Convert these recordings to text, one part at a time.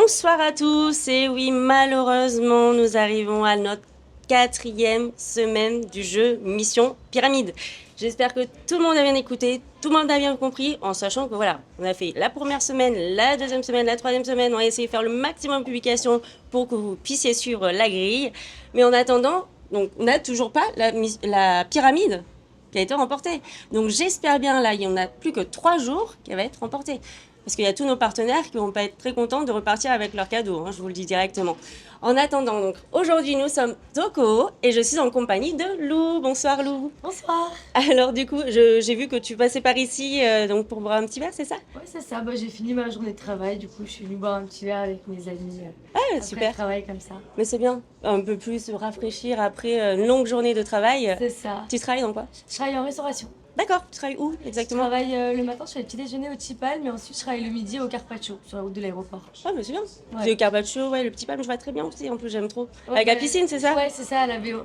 Bonsoir à tous, et oui, malheureusement, nous arrivons à notre 4e semaine du jeu Mission Pyramide. J'espère que tout le monde a bien écouté, tout le monde a bien compris, en sachant que voilà, on a fait la première semaine, la deuxième semaine, la troisième semaine, on a essayé de faire le maximum de publications pour que vous puissiez suivre la grille. Mais en attendant, donc, on n'a toujours pas la pyramide qui a été remportée. Donc j'espère bien, là, il n'y en a plus que 3 jours qu'elle va être remportée. Parce qu'il y a tous nos partenaires qui vont pas être très contents de repartir avec leurs cadeaux, hein, je vous le dis directement. En attendant, donc, aujourd'hui, nous sommes au Koho et je suis en compagnie de Lou. Bonsoir Lou. Bonsoir. Alors du coup, j'ai vu que tu passais par ici donc pour boire un petit verre, c'est ça? Ouais, c'est ça. J'ai fini ma journée de travail. Du coup, je suis venue boire un petit verre avec mes amis. Ah, Après super. le travail comme ça. Mais c'est bien, un peu plus se rafraîchir après une longue journée de travail. C'est ça. Tu travailles dans quoi? Je travaille en restauration. D'accord, tu travailles où Je exactement? travaille le matin, je fais le petit déjeuner au Tipal, mais ensuite je travaille le midi au Carpaccio, sur la route de l'aéroport. Ah, mais c'est bien. Ouais. Le carpaccio, ouais, le petit palme, je vois très bien aussi. En plus, j'aime trop. Ouais, Avec la piscine, c'est ça? Ouais, c'est ça, à la VO.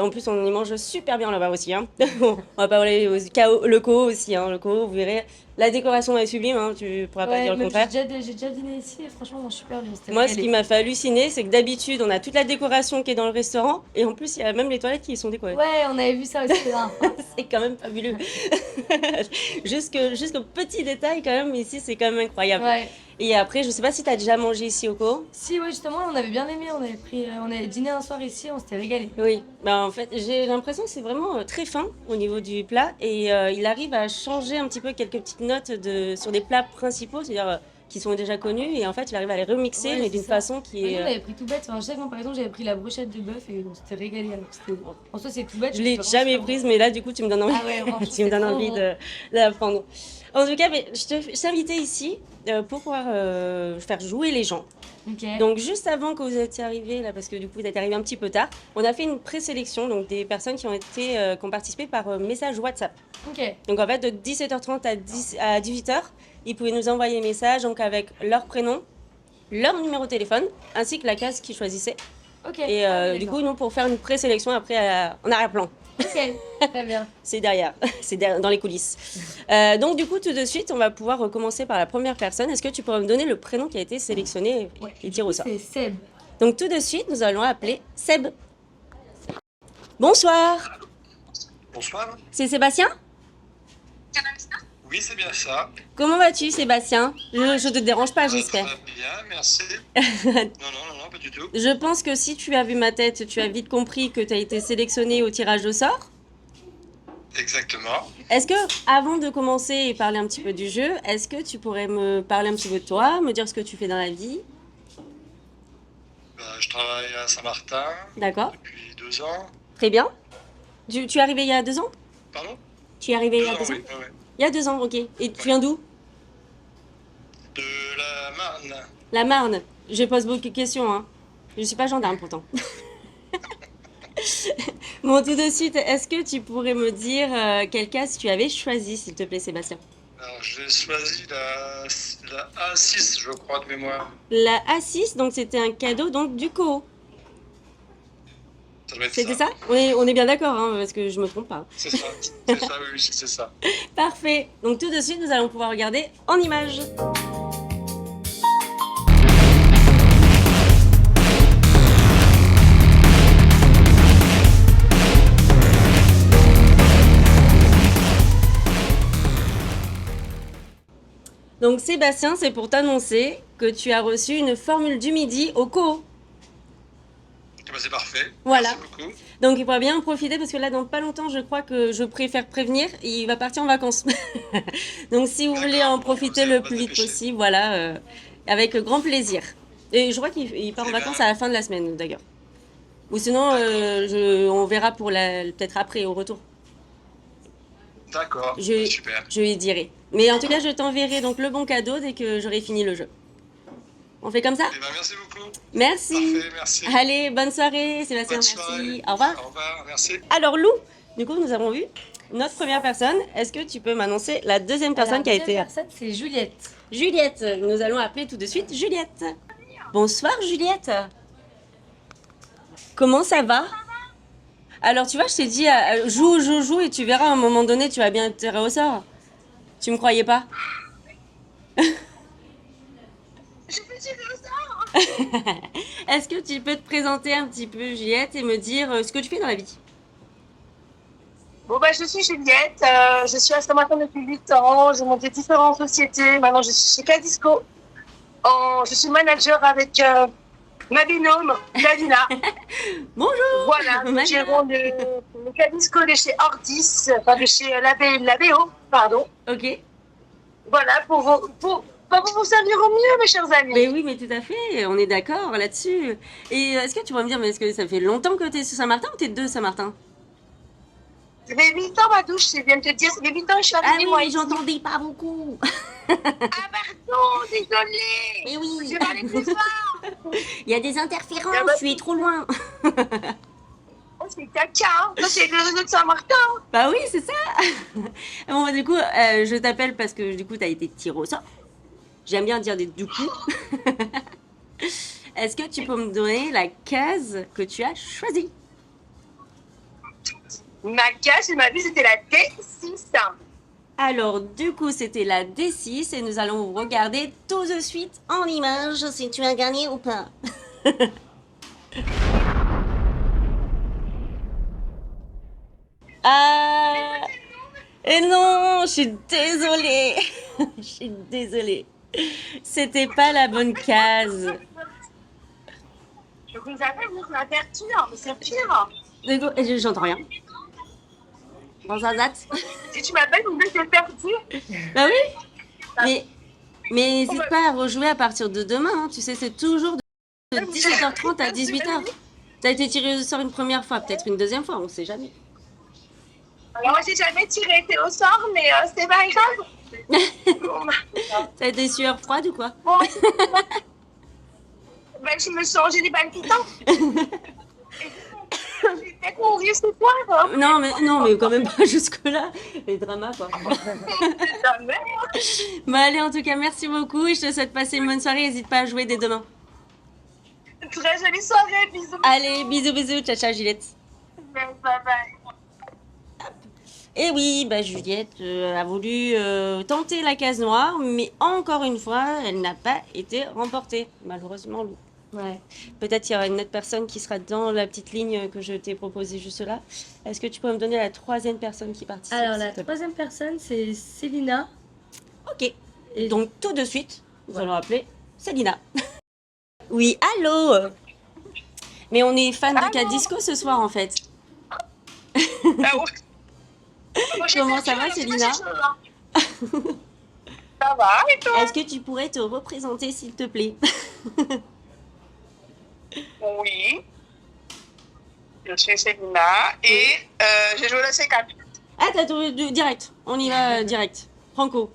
En plus, on y mange super bien là-bas aussi. Hein. Bon, on va pas aller au le Koho aussi. Hein. Le Koho, vous verrez, la décoration est sublime. Hein. Tu pourras pas Ouais, dire le même contraire. j'ai déjà dîné ici et franchement, on mange super bien. C'était Moi, ce régalé. qui m'a fait halluciner, c'est que d'habitude, on a toute la décoration qui est dans le restaurant. Et en plus, il y a même les toilettes qui sont décorées. Ouais, on avait vu ça aussi. C'est quand même fabuleux. Jusqu'au petit détail, quand même, ici, c'est quand même incroyable. Ouais. Et après, je sais pas si tu as déjà mangé ici au Koho. Si, ouais, justement, on avait bien aimé. On avait dîné un soir ici, on s'était régalé. Oui, bah en fait, j'ai l'impression que c'est vraiment très fin au niveau du plat et il arrive à changer un petit peu quelques petites notes sur des plats principaux, c'est-à-dire qui sont déjà connus et en fait, il arrive à les remixer Ouais, mais c'est d'une ça. façon qui Nous, est... on avait pris tout bête. Enfin, je sais que moi, par exemple, j'avais pris la brochette de bœuf et on s'était régalé. Alors que en soi, c'est tout bête. Je mais l'ai c'est vraiment jamais super prise, mais là, du coup, tu me donnes envie, bon. Ah ouais, franchement, tu me donnes trop envie bon. de la prendre. En tout cas, mais je t'ai invité ici pour pouvoir faire jouer les gens. Ok. Donc juste avant que vous étiez arrivés, là, parce que du coup vous êtes arrivés un petit peu tard, on a fait une présélection, donc des personnes qui ont participé par message WhatsApp. Ok. Donc en fait de 17h30 à 18h, ils pouvaient nous envoyer un message donc avec leur prénom, leur numéro de téléphone, ainsi que la case qu'ils choisissaient. Ok. Et Ah oui, du coup d'accord. nous pour faire une présélection après en arrière-plan. Ok. Très bien. C'est derrière, dans les coulisses. Donc du coup tout de suite on va pouvoir recommencer par la première personne. Est-ce que tu pourrais me donner le prénom qui a été sélectionné Ouais. et tiré au sort? C'est Seb. Donc tout de suite, nous allons appeler Seb. Bonsoir, Bonsoir. c'est Sébastien? Oui, c'est bien ça. Comment vas-tu, Sébastien? Je te dérange pas, j'espère. Très bien, merci. Non, pas du tout. Je pense que si tu as vu ma tête, tu as vite compris que tu as été sélectionné au tirage au sort. Exactement. Est-ce que, avant de commencer et parler un petit peu du jeu, est-ce que tu pourrais me parler un petit peu de toi, me dire ce que tu fais dans la vie? Je travaille à Saint-Martin D'accord, depuis 2 ans. très bien. Tu es arrivé il y a 2 ans? Pardon? Tu es arrivé il y 2 a ans, 2 ans? oui. Ouais. Il y a 2 ans, ok. Et tu viens d'où? De la Marne. La Marne. Je pose beaucoup de questions, hein. Je suis pas gendarme pourtant. Bon, tout de suite, est-ce que tu pourrais me dire quelle case tu avais choisi, s'il te plaît, Sébastien? Alors, j'ai choisi la A6, je crois, de mémoire. La A6, donc c'était un cadeau donc du Koho. Ça doit être C'était ça. ça? Oui, on est bien d'accord, hein, parce que je me trompe pas. C'est ça, oui, c'est ça. Parfait. Donc tout de suite, nous allons pouvoir regarder en images. Donc Sébastien, c'est pour t'annoncer que tu as reçu une formule du midi au Koho. C'est parfait. Voilà. Merci beaucoup. Donc il faudra bien en profiter parce que là, dans pas longtemps, je crois que je préfère prévenir, il va partir en vacances. Donc si vous voulez D'accord, en bon, profiter vous allez le pas plus vite dépêcher. possible, voilà, avec grand plaisir. Et je crois qu'il part en Eh ben. vacances à la fin de la semaine d'ailleurs. Ou sinon, on verra pour peut-être après, au retour. D'accord, Je, super. je lui dirai. Mais en tout cas, je t'enverrai donc le bon cadeau dès que j'aurai fini le jeu. On fait comme ça? Eh ben, merci beaucoup. Merci. Parfait, merci. Allez, bonne soirée, Sébastien, Bonne merci. soirée. Au revoir. Au revoir, merci. Alors Lou, du coup nous avons vu notre première personne. Est-ce que tu peux m'annoncer la deuxième personne qui a été... La deuxième personne, c'est Juliette. Juliette, nous allons appeler tout de suite Juliette. Bonsoir Juliette. Comment ça va? Alors tu vois, je t'ai dit joue et tu verras à un moment donné tu vas bien être tiré au sort. Tu me croyais pas? Je me suis fait ça. Est-ce que tu peux te présenter un petit peu, Juliette, et me dire ce que tu fais dans la vie? Bon, je suis Juliette, je suis à Saint-Martin depuis 8 ans, j'ai monté différentes sociétés, maintenant je suis chez Cadisco. Je suis manager avec ma binôme, Davina. Bonjour. Voilà, nous Manager. gérons le Cadisco de chez Ortis, enfin de chez l'ABO, pardon. Ok. Voilà, pour vous servir au mieux, mes chers amis. Mais oui, mais tout à fait, on est d'accord là-dessus. Et est-ce que tu pourrais me dire, mais est-ce que ça fait longtemps que tu es sur Saint-Martin ou tu es de Saint-Martin? Ça fait 8 ans, ma douche, je viens de te dire, ça fait 8 ans que je suis Ah arrivée, oui, moi, mais ici. j'entendais pas beaucoup. Ah, pardon, désolée. Mais oui, Je vais parler plus fort. il y a des Ah bah, interférences, tu es trop loin. Oh, c'est caca, hein. Ça, c'est le réseau de Saint-Martin. Bah oui, c'est ça. Bon, bah, du coup, je t'appelle parce que du coup, tu as été tiré au sort. J'aime bien dire des du coup. Est-ce que tu peux me donner la case que tu as choisie? Ma case de ma vie, c'était la D6. Alors, du coup, c'était la D6 et nous allons regarder tout de suite en images si tu as gagné ou pas. Ah, et non, je suis désolée. Je suis désolée. C'était pas la bonne case. Je vous appelle pour m'avertir, mais c'est pire. Du coup, j'entends rien. Dans un date. Si tu m'appelles, vous me dites que j'ai perdu. Bah oui. Mais n'hésite pas à rejouer à partir de demain. Hein. Tu sais, c'est toujours de 17h30 à 18h. T'as été tiré au sort une première fois, peut-être une deuxième fois, on sait jamais. Alors, moi, j'ai jamais tiré été au sort, mais c'est pas grave. T'as été sueur froide ou quoi? Bon, je me sens, j'ai des palpitants. J'ai peut-être mourir ce soir. Hein. Non, mais quand même pas jusque-là. Les dramas, quoi. C'est ta mère. Bah allez, en tout cas, merci beaucoup et je te souhaite passer une bonne soirée. N'hésite pas à jouer dès demain. Très jolie soirée, bisous. Allez, bisous, bisous. Ciao, ciao, Juliette. Bye bye. Et oui, bah Juliette a voulu tenter la case noire, mais encore une fois, elle n'a pas été remportée, malheureusement, Lou. Ouais. Peut-être qu'il y aura une autre personne qui sera dans la petite ligne que je t'ai proposée juste là. Est-ce que tu peux me donner la troisième personne qui participe? Alors, la s'il te plaît? troisième personne, c'est Célina. Ok. Et Donc tout de suite, nous allons appeler Célina. Oui, allô. Mais on est fan de Cadisco ce soir en fait. Ah ouais. Comment ça va, Célina? Ça va, et toi? Est-ce que tu pourrais te représenter s'il te plaît? Oui. Je suis Célina et j'ai joué la C4. Ah, t'as trouvé direct. On y va direct. Franco.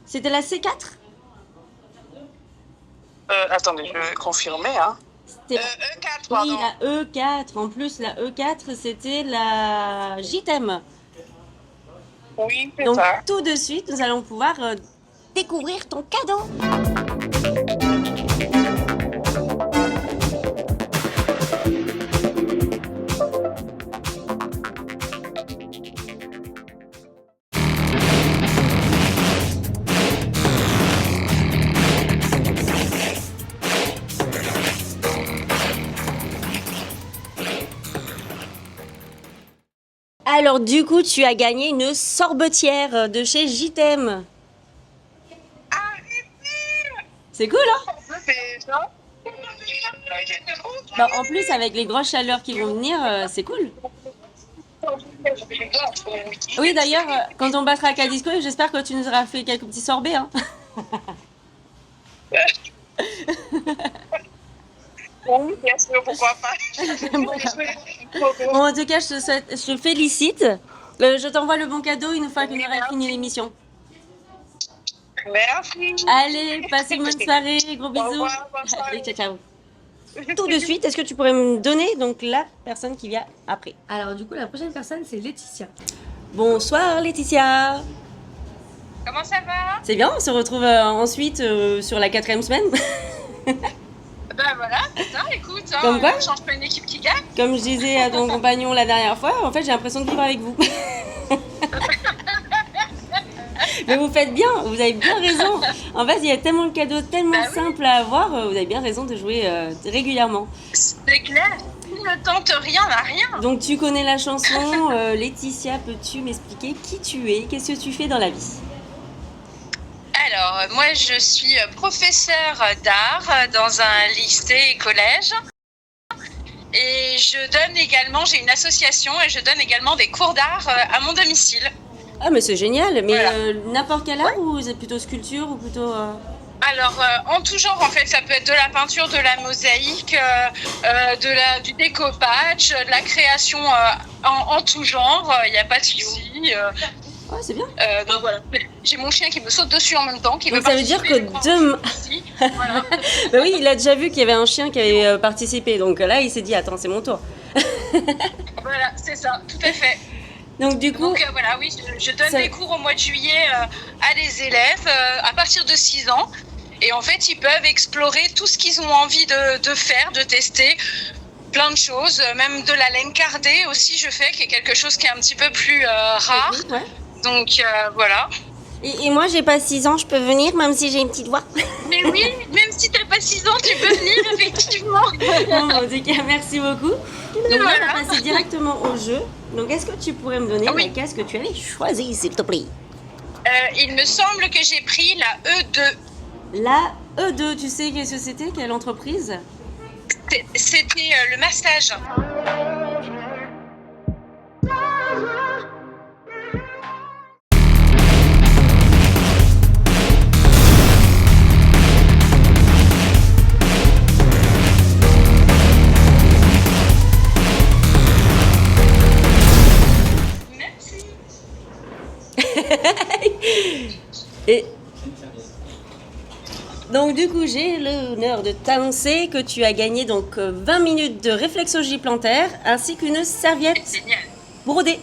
C'était la C4? Attendez, je vais confirmer. Hein. C'était E4, oui, pardon. la E4. En plus, la E4, c'était la JTM. Oui, c'est Donc ça. tout de suite, nous allons pouvoir découvrir ton cadeau. Alors du coup, tu as gagné une sorbetière de chez JTM. C'est cool, hein? C'est ça. Bah, en plus, avec les grosses chaleurs qui vont venir, c'est cool. Oui, d'ailleurs, quand on passera à Cadisco, j'espère que tu nous auras fait quelques petits sorbets. Hein. Oui, bien sûr, pourquoi pas. Bon, en tout cas, je te félicite. Je t'envoie le bon cadeau une fois qu'on aura fini l'émission. Merci. Allez, passe une bonne soirée, gros bisous. revoir, bonne soirée. Allez, ciao, ciao. Tout de suite, est-ce que tu pourrais me donner donc la personne qui vient après? Alors, du coup, la prochaine personne, c'est Laetitia. Bonsoir Laetitia. Comment ça va? C'est bien, on se retrouve ensuite sur la 4e semaine. Ben voilà, putain, écoute, hein, Comme quoi on change pas une équipe qui gagne. Comme je disais à ton compagnon la dernière fois, en fait j'ai l'impression de vivre avec vous. Mais vous faites bien, vous avez bien raison. En fait, il y a tellement de cadeaux, tellement Bah oui. simples à avoir, vous avez bien raison de jouer régulièrement. C'est clair. Qui ne tente rien n'a rien. Donc tu connais la chanson, Laetitia, peux-tu m'expliquer qui tu es? Qu'est-ce que tu fais dans la vie? Alors, moi, je suis professeure d'art dans un lycée et collège. Et je donne également, j'ai une association et je donne également des cours d'art à mon domicile. Ah mais c'est génial, mais Voilà. n'importe quel art ou c'est plutôt sculpture ou plutôt... Alors, en tout genre, en fait, ça peut être de la peinture, de la mosaïque, du découpage, de la création en tout genre, il n'y a pas de souci. Ouais, c'est bien. Donc voilà, j'ai mon chien qui me saute dessus en même temps. Qui Donc veut ça veut dire que participer demain... aussi. Voilà. Bah oui, il a déjà vu qu'il y avait un chien qui avait participé, donc là il s'est dit attends c'est mon tour. Voilà, c'est ça, tout à fait. Donc du coup, Donc voilà, oui, je donne Ça- des cours au mois de juillet à des élèves à partir de 6 ans. Et en fait, ils peuvent explorer tout ce qu'ils ont envie de faire, de tester. Plein de choses, même de la laine cardée aussi, je fais, qui est quelque chose qui est un petit peu plus rare. ouais. Donc voilà. Et moi j'ai pas 6 ans, je peux venir même si j'ai une petite voix. Mais oui, même si t'as pas 6 ans, tu peux venir, effectivement. Bon, en tout cas, merci beaucoup. Donc là, on Voilà. va passer directement au jeu. Donc est-ce que tu pourrais me donner Oui. la case que tu avais choisie, s'il te plaît? Il me semble que j'ai pris la E2. La E2, tu sais qu'est-ce que c'était? Quelle entreprise? C'était le massage. Merci. Et donc du coup, j'ai l'honneur de t'annoncer que tu as gagné donc 20 minutes de réflexologie plantaire ainsi qu'une serviette Génial. brodée.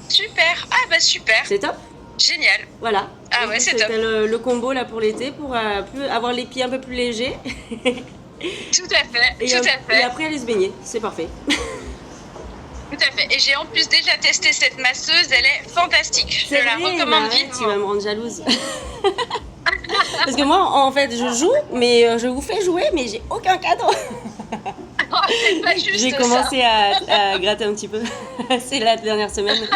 Super. Ah bah super. C'est top. Génial. Voilà. Ah Donc, ouais, c'est c'était top. le combo là pour l'été pour avoir les pieds un peu plus légers Tout à fait. et, tout à et fait. après aller se baigner. C'est parfait. Tout à fait. Et j'ai en plus déjà testé cette masseuse. Elle est fantastique. C'est Je la vrai, recommande bah ouais, tu vivement. vas me rendre jalouse. Parce que moi, en fait, je joue, mais je vous fais jouer, mais j'ai aucun cadeau. Oh, c'est pas juste J'ai ça. commencé à gratter un petit peu. C'est la dernière semaine.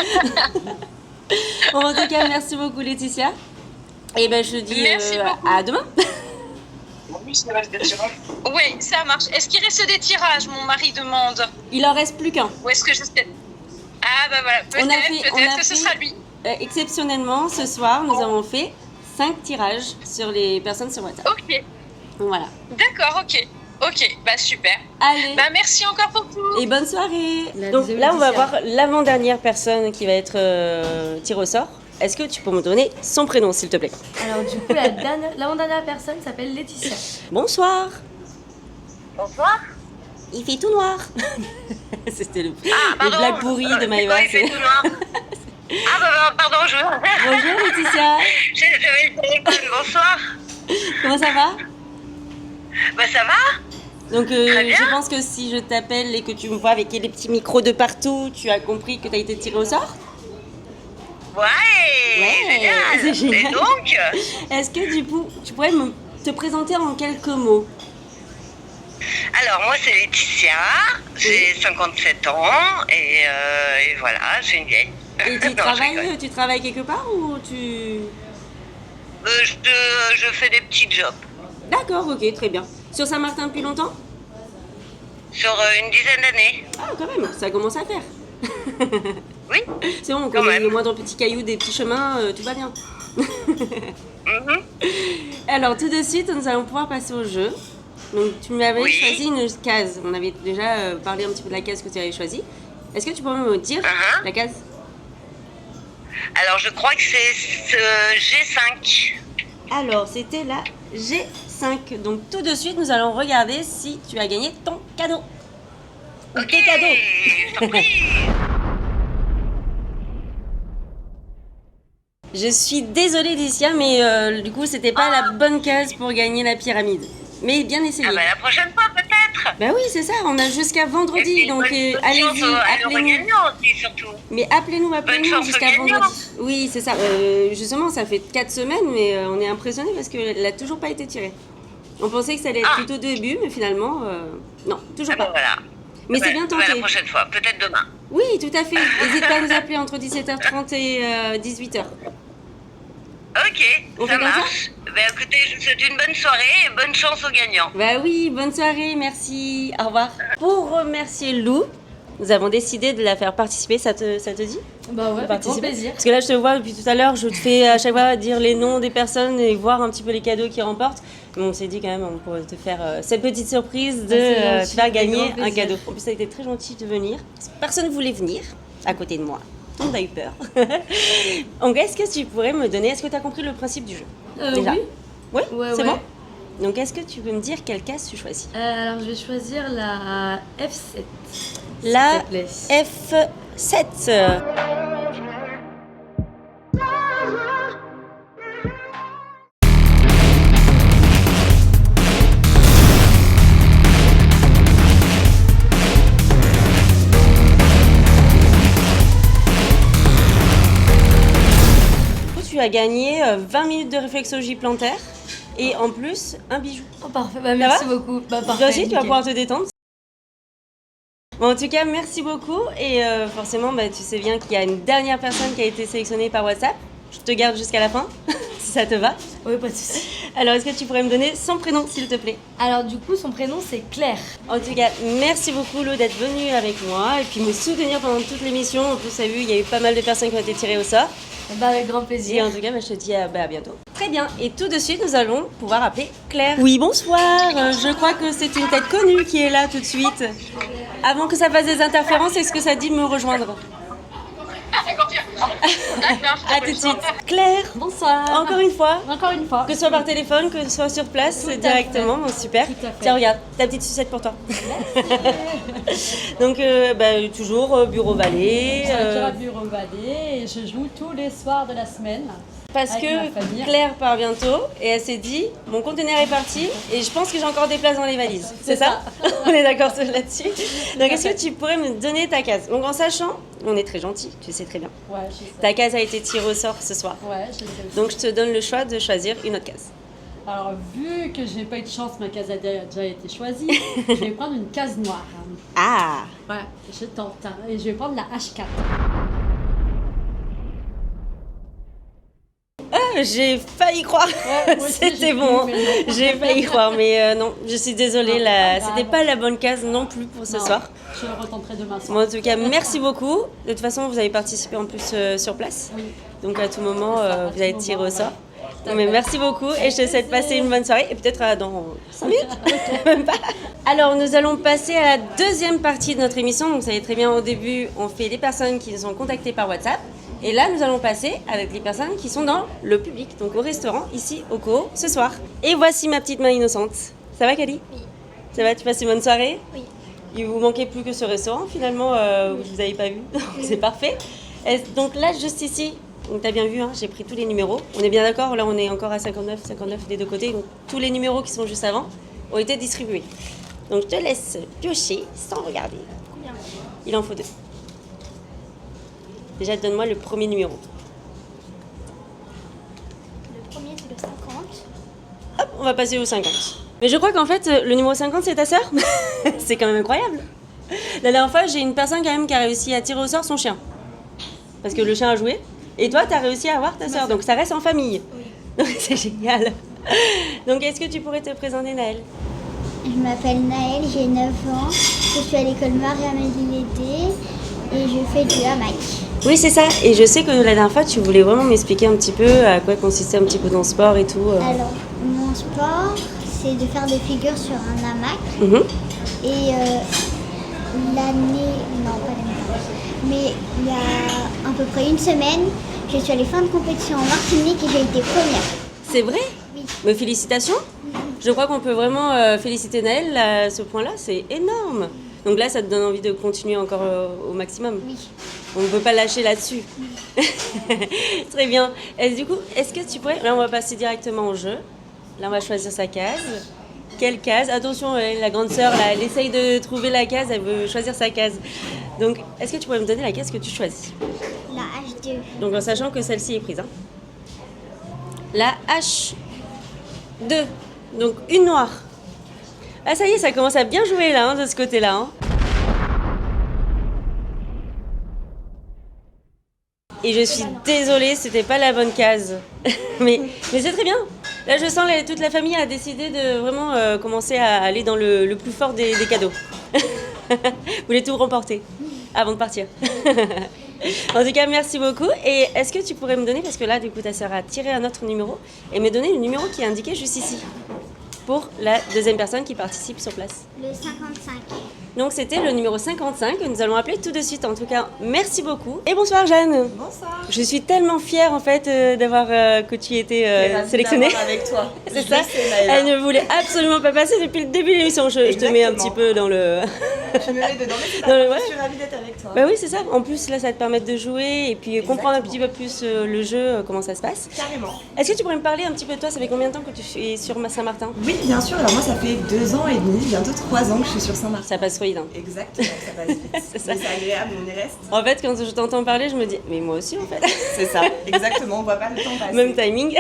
Bon, en tout cas, merci beaucoup Laetitia. Et ben je te dis Merci beaucoup. à demain. Oui, c'est vrai, bien sûr. Oui, ça marche. Est-ce qu'il reste des tirages, mon mari demande? Il en reste plus qu'un. Ou est-ce que je sais? Ah bah voilà, On a peut-être fait- que ce sera lui. Exceptionnellement, ce soir, nous avons fait 5 tirages sur les personnes sur WhatsApp. Ok, Voilà. d'accord, ok. Ok, bah super. Allez. Bah merci encore pour tout. Et bonne soirée. La Donc deuxième là, on va Laetitia. voir l'avant-dernière personne qui va être tirée au sort. Est-ce que tu peux me donner son prénom, s'il te plaît? Alors du coup, l'avant-dernière personne s'appelle Laetitia. Bonsoir. Bonsoir. Il fait tout noir. C'était le pardon. blague pourrie de Maëva. c'est- Ah bah pardon, Bonjour Laetitia. j'avais le téléphone. Bonsoir. Comment ça va? Bah ça va? Donc Très bien. je pense que si je t'appelle et que tu me vois avec les petits micros de partout, tu as compris que tu as été tirée au sort? Ouais, c'est génial. Et donc? Est-ce que du coup, tu pourrais te présenter en quelques mots? Alors, moi, c'est Laetitia, j'ai 57 ans et voilà, je suis une vieille. Et tu Non, je rigole. tu travailles quelque part ou tu... Je fais des petits jobs D'accord, ok, très bien. Sur Saint-Martin depuis longtemps? sur une dizaine d'années. Ah, quand même, ça commence à faire. Oui. C'est bon, on Quand connaît même. le moindre petit caillou, des petits chemins, tout va bien. Mhm. Alors, tout de suite, nous allons pouvoir passer au jeu. Donc, tu m'avais Oui. choisi une case. On avait déjà parlé un petit peu de la case que tu avais choisie. Est-ce que tu pourrais me dire Uh-huh. la case? Alors, je crois que c'est ce G5. Alors, c'était la G5. Donc, tout de suite, nous allons regarder si tu as gagné ton cadeau. Ou Ok, tes cadeaux. surprise. Je suis désolée, Laetitia, mais du coup, c'était pas la bonne case pour gagner la pyramide. Mais bien essayé. Ah bah la prochaine fois peut-être. 4. Bah oui, c'est ça, on a jusqu'à vendredi, donc bonne allez-y, chance à nos appelez-nous. gagnants aussi, surtout. Mais appelez-nous Bonne chance jusqu'à aux gagnants. vendredi. Oui, c'est ça. Justement, ça fait 4 semaines, mais on est impressionnés parce qu'elle n'a toujours pas été tirée. On pensait que ça allait être plutôt début, mais finalement, non, toujours Ah ben pas. voilà. Mais c'est Ouais, bien ouais, tenté. la prochaine fois, peut-être demain. Oui, tout à fait. N'hésite pas à nous appeler entre 17h30 et 18h. Ok, On fait ça comme ça marche. Ben écoutez, je vous souhaite une bonne soirée et bonne chance aux gagnants. Bah oui, bonne soirée, merci. Au revoir. Pour remercier Lou, nous avons décidé de la faire participer. Ça te dit? Bah ouais, avec grand Participer. plaisir. Parce que là, je te vois depuis tout à l'heure, je te fais à chaque fois dire les noms des personnes et voir un petit peu les cadeaux qu'ils remportent. Mais on s'est dit quand même, on pourrait te faire cette petite surprise de c'est te gentil, faire avec gagner grand un plaisir. cadeau. En plus, ça a été très gentil de venir. Personne ne voulait venir à côté de moi. On a eu peur. Donc, est-ce que tu pourrais me donner, est-ce que tu as compris le principe du jeu? Déjà. Oui. Oui, Ouais, c'est ouais. bon. Donc, est-ce que tu peux me dire quelle case tu choisis? Alors, je vais choisir la F7. La S'il te plaît. F7. Tu as gagné 20 minutes de réflexologie plantaire et en plus un bijou. Oh, parfait. Bah, merci va beaucoup. Bah, parfait. Toi aussi, tu vas nickel. pouvoir te détendre. Bon, en tout cas, merci beaucoup. Et forcément, bah, tu sais bien qu'il y a une dernière personne qui a été sélectionnée par WhatsApp. Je te garde jusqu'à la fin, si ça te va. Oui, pas de souci. Alors, est-ce que tu pourrais me donner son prénom, s'il te plaît? Alors, du coup, son prénom, c'est Claire. En tout cas, merci beaucoup, Lou, d'être venue avec moi et puis me soutenir pendant toute l'émission. En plus, tu as vu, il y a eu pas mal de personnes qui ont été tirées au sort. Bah, avec grand Et plaisir. en tout cas, bah, je te dis à bientôt. Très bien. Et tout de suite, nous allons pouvoir appeler Claire. Oui, bonsoir. Je crois que c'est une tête connue qui est là tout de suite. Avant que ça fasse des interférences, est-ce que ça dit de me rejoindre? À tout de suite. Claire, Bonsoir. encore une fois. Encore une fois. Que ce soit par téléphone, que ce soit sur place, Tout à directement, bon, super. Tout à fait. Tiens, regarde, ta petite sucette pour toi. Donc, toujours Bureau Vallée. Sur Bureau Vallée et je joue tous les soirs de la semaine. Parce avec que ma famille. Claire part bientôt et elle s'est dit mon conteneur est parti et je pense que j'ai encore des places dans les valises. C'est ça? On est d'accord là-dessus. Donc est-ce que tu pourrais me donner ta case? Donc en sachant, on est très gentil, tu sais très bien. Ouais, je sais. Ta case a été tirée au sort ce soir. Ouais, je sais aussi. Donc je te donne le choix de choisir une autre case. Alors, vu que j'ai pas eu de chance, ma case a déjà été choisie, je vais prendre une case noire. Ah! Ouais, je tente. Hein, et je vais prendre la H4. Ah, j'ai failli croire. Ouais, moi aussi, C'était j'ai bon. cru, Hein. mais non. J'ai failli croire, mais non, je suis désolée. Non, Là, pas grave. c'était pas la bonne case non plus pour ce Non, soir. Je le retenterai demain soir. Bon, en tout cas, merci beaucoup. De toute façon, vous avez participé en plus sur place. Oui. Donc à tout moment, À vous tout allez moment, tirer au ouais. sort. Tout à Mais fait. merci beaucoup et je te souhaite passer une bonne soirée et peut-être dans 5 minutes. Même pas. Alors nous allons passer à la deuxième partie de notre émission. Donc ça y est très bien, au début on fait les personnes qui nous ont contactés par WhatsApp. Et là nous allons passer avec les personnes qui sont dans le public, donc au restaurant ici au Co ce soir. Et voici ma petite main innocente. Ça va Kali? Oui. Ça va, tu passes une bonne soirée? Oui. Il vous manquait plus que ce restaurant finalement, vous n'avez pas vu. C'est parfait. Donc là juste ici, donc tu as bien vu, hein, j'ai pris tous les numéros. On est bien d'accord, là on est encore à 59 des deux côtés. Donc tous les numéros qui sont juste avant ont été distribués. Donc je te laisse piocher sans regarder. Combien? Il en faut 2. Déjà donne-moi le premier numéro. Le premier, c'est le 50. Hop, on va passer au 50. Mais je crois qu'en fait le numéro 50 c'est ta sœur. C'est quand même incroyable. La dernière fois j'ai une personne quand même qui a réussi à tirer au sort son chien. Parce que le chien a joué. Et toi, tu as réussi à avoir ta sœur, donc ça reste en famille. Oui. Donc c'est génial. Donc est-ce que tu pourrais te présenter, Naël? Je m'appelle Naël, j'ai 9 ans. Je suis à l'école Marie-Amélie Lété et je fais du hamac. Oui, c'est ça. Et je sais que la dernière fois, tu voulais vraiment m'expliquer un petit peu à quoi consistait un petit peu ton sport et tout. Alors, mon sport, c'est de faire des figures sur un hamac. Mhm. Et l'année... Non, pas l'année dernière. Mais il y a à peu près une semaine, je suis allée faire une compétition en Martinique et j'ai été première. C'est vrai? Oui. Mais félicitations. Je crois qu'on peut vraiment féliciter Naël à ce point-là. C'est énorme. Donc là, ça te donne envie de continuer encore au maximum. Oui. On ne peut pas lâcher là-dessus. Très bien. Et du coup, est-ce que tu pourrais... Là, on va passer directement au jeu. Là, on va choisir sa case. quelle case. Attention, la grande sœur, là, elle essaye de trouver la case, elle veut choisir sa case. Donc, est-ce que tu pourrais me donner la case que tu choisis? La H2. Donc, en sachant que celle-ci est prise. Hein. La H2. Donc, une noire. Ah, ça y est, ça commence à bien jouer là, hein, de ce côté-là. Hein. Et je suis désolée, c'était pas la bonne case. mais c'est très bien. Là, je sens toute la famille a décidé de vraiment commencer à aller dans le plus fort des cadeaux. Vous voulez tout remporter avant de partir. En tout cas, merci beaucoup. Et est-ce que tu pourrais me donner, parce que là, du coup, ta sœur a tiré un autre numéro, et me donner le numéro qui est indiqué juste ici, pour la deuxième personne qui participe sur place. Le 55. Donc c'était le numéro 55 que nous allons appeler tout de suite. En tout cas, merci beaucoup. Et bonsoir Jeanne. Bonsoir. Je suis tellement fière en fait d'avoir que tu aies été sélectionnée. Avec toi. C'est ça. Elle ne voulait absolument pas passer depuis le début de l'émission. Je te mets un petit peu dans le... Je me mets dedans, mais c'est pas grave, je suis ravie d'être avec toi. Bah oui, c'est ça. En plus, là, ça va te permettre de jouer et puis comprendre un petit peu plus le jeu, comment ça se passe. Carrément. Est-ce que tu pourrais me parler un petit peu de toi? Ça fait combien de temps que tu es sur Saint-Martin? Oui, bien sûr. Alors moi, ça fait 2 ans et demi, bientôt 3 ans que je suis sur Saint-Martin. Ça passe vite. Hein. Exactement, ça passe vite. C'est ça. Mais c'est agréable, on y reste. En fait, quand je t'entends parler, je me dis, mais moi aussi en fait. C'est ça, exactement, on voit pas le temps passer. Même timing.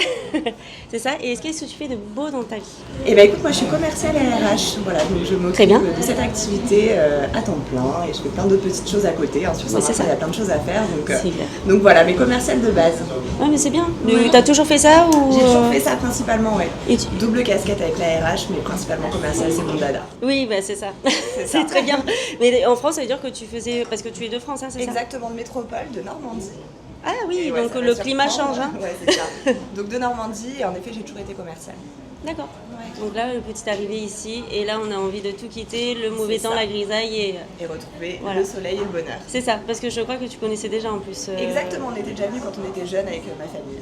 C'est ça. Et qu'est-ce que tu fais de beau dans ta vie? Eh ben écoute, moi je suis commerciale à RH, voilà, donc je m'occupe de cette activité à temps plein et je fais plein d'autres petites choses à côté. Hein. Sur Saint-Martin, il y a plein de choses à faire, donc voilà, mais commerciale de base. Ah mais c'est bien. T'as toujours fait ça ou... J'ai toujours fait ça principalement, ouais. Et double casquette avec la RH, mais principalement commerciale, c'est mon dada. Oui, bah c'est ça. C'est très bien. Mais en France, ça veut dire que tu faisais, parce que tu es de France, hein, c'est ça? Exactement, de métropole, de Normandie. Ah oui, et donc le climat change. Hein. Ouais, c'est ça. Donc de Normandie, et en effet, j'ai toujours été commerciale. D'accord. Ouais. Donc là, le petit arrivé ici, et là, on a envie de tout quitter, le mauvais temps, la grisaille et retrouver le soleil et le bonheur. C'est ça, parce que je crois que tu connaissais déjà en plus. Exactement, on était déjà venus quand on était jeunes avec ma famille.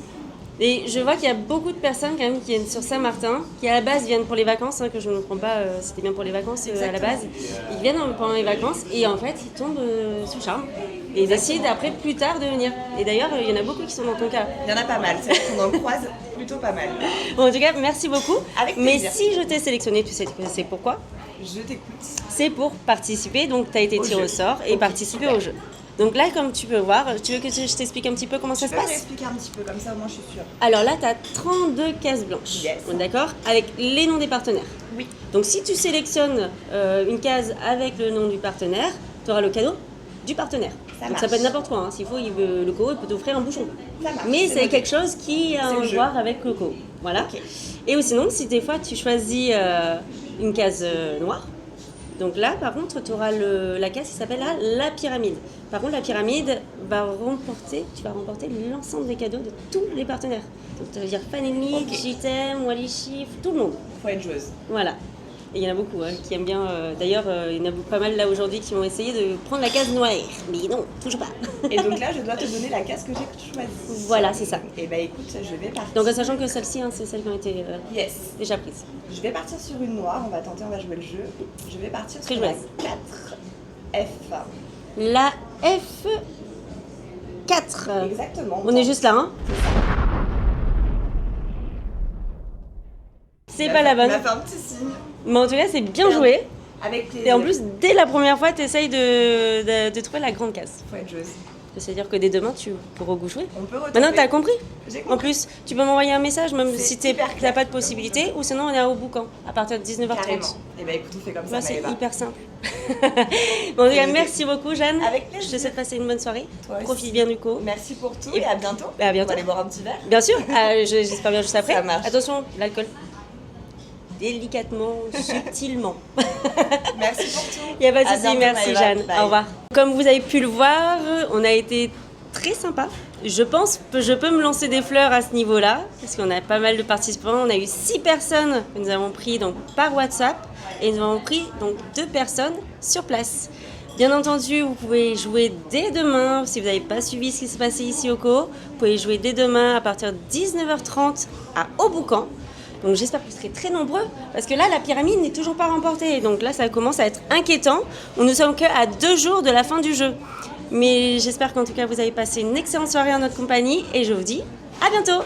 Et je vois qu'il y a beaucoup de personnes quand même qui viennent sur Saint-Martin, qui à la base viennent pour les vacances, hein, que je ne me trompe pas, c'était bien pour les vacances à la base. Ils viennent pendant les vacances et en fait ils tombent sous charme et ils décident après plus tard de venir. Et d'ailleurs il y en a beaucoup qui sont dans ton cas. Il y en a pas mal, c'est vrai qu'on en croise plutôt pas mal. Bon, en tout cas merci beaucoup. Avec plaisir. Mais si je t'ai sélectionné, tu sais c'est pourquoi? Je t'écoute. C'est pour participer, donc tu as été tiré au sort et participer au jeu. Donc là, comme tu peux voir, tu veux que je t'explique un petit peu comment ça se passe? Je peux t'expliquer un petit peu, comme ça au moins je suis sûre. Alors là, tu as 32 cases blanches, d'accord? Avec les noms des partenaires. Oui. Donc si tu sélectionnes une case avec le nom du partenaire, tu auras le cadeau du partenaire. Donc ça peut être n'importe quoi, hein. S'il faut, Loco, il peut t'offrir un bouchon. Ça marche. Mais c'est quelque chose qui a à voir avec Loco. Voilà. Okay. Et sinon, si des fois tu choisis une case noire, donc là, par contre, tu auras la case qui s'appelle la pyramide. Par contre, la pyramide tu vas remporter l'ensemble des cadeaux de tous les partenaires. Donc, ça veut dire Panini, JTM, Wally, tout le monde. Faut être joueuse. Voilà. Et il y en a beaucoup qui aiment bien. D'ailleurs, il y en a pas mal là aujourd'hui qui ont essayé de prendre la case noire. Mais non, toujours pas. Et donc là, je dois te donner la case que j'ai choisie. Voilà, c'est ça. Et bah écoute, je vais partir. Donc en sachant que celle-ci, hein, c'est celle qui ont été déjà prise. Je vais partir sur une noire, on va jouer le jeu. Je vais partir sur la 4F. La F4. Exactement. On est juste là, hein? C'est pas la bonne. On a fait un petit signe. Mais en tout cas, c'est bien joué. Avec plaisir. Et en plus, dès la première fois, tu essayes de trouver la grande case. Faut être joueuse. C'est-à-dire que dès demain, tu pourras jouer. On peut retrouver. Maintenant, t'as compris? J'ai compris. En plus, tu peux m'envoyer un message, même si t'as pas de possibilité, ou sinon on est au boucan, à partir de 19h30. Carrément. Et bah écoute, on fait comme ça, c'est hyper simple. Bon, en tout cas, merci beaucoup, Jeanne. Avec plaisir. Je te souhaite passer une bonne soirée. Toi aussi. Profite bien du coup. Merci pour tout et à bientôt. À bientôt. On va aller boire un petit verre. Bien sûr, j'espère bien juste après. Ça marche. Attention, l'alcool. Délicatement, subtilement. Merci pour tout. Il n'y a pas de souci, merci Jeanne. Bye. Au revoir. Comme vous avez pu le voir, on a été très sympa. Je pense que je peux me lancer des fleurs à ce niveau-là, parce qu'on a pas mal de participants. On a eu 6 personnes que nous avons pris donc, par WhatsApp, et nous avons pris donc 2 personnes sur place. Bien entendu, vous pouvez jouer dès demain, si vous n'avez pas suivi ce qui s'est passé ici au Co. Vous pouvez jouer dès demain à partir de 19h30 à Haut-Boucan. Donc j'espère que vous serez très nombreux, parce que là, la pyramide n'est toujours pas remportée. Donc là, ça commence à être inquiétant. Nous ne sommes qu'à 2 jours de la fin du jeu. Mais j'espère qu'en tout cas, vous avez passé une excellente soirée en notre compagnie. Et je vous dis à bientôt.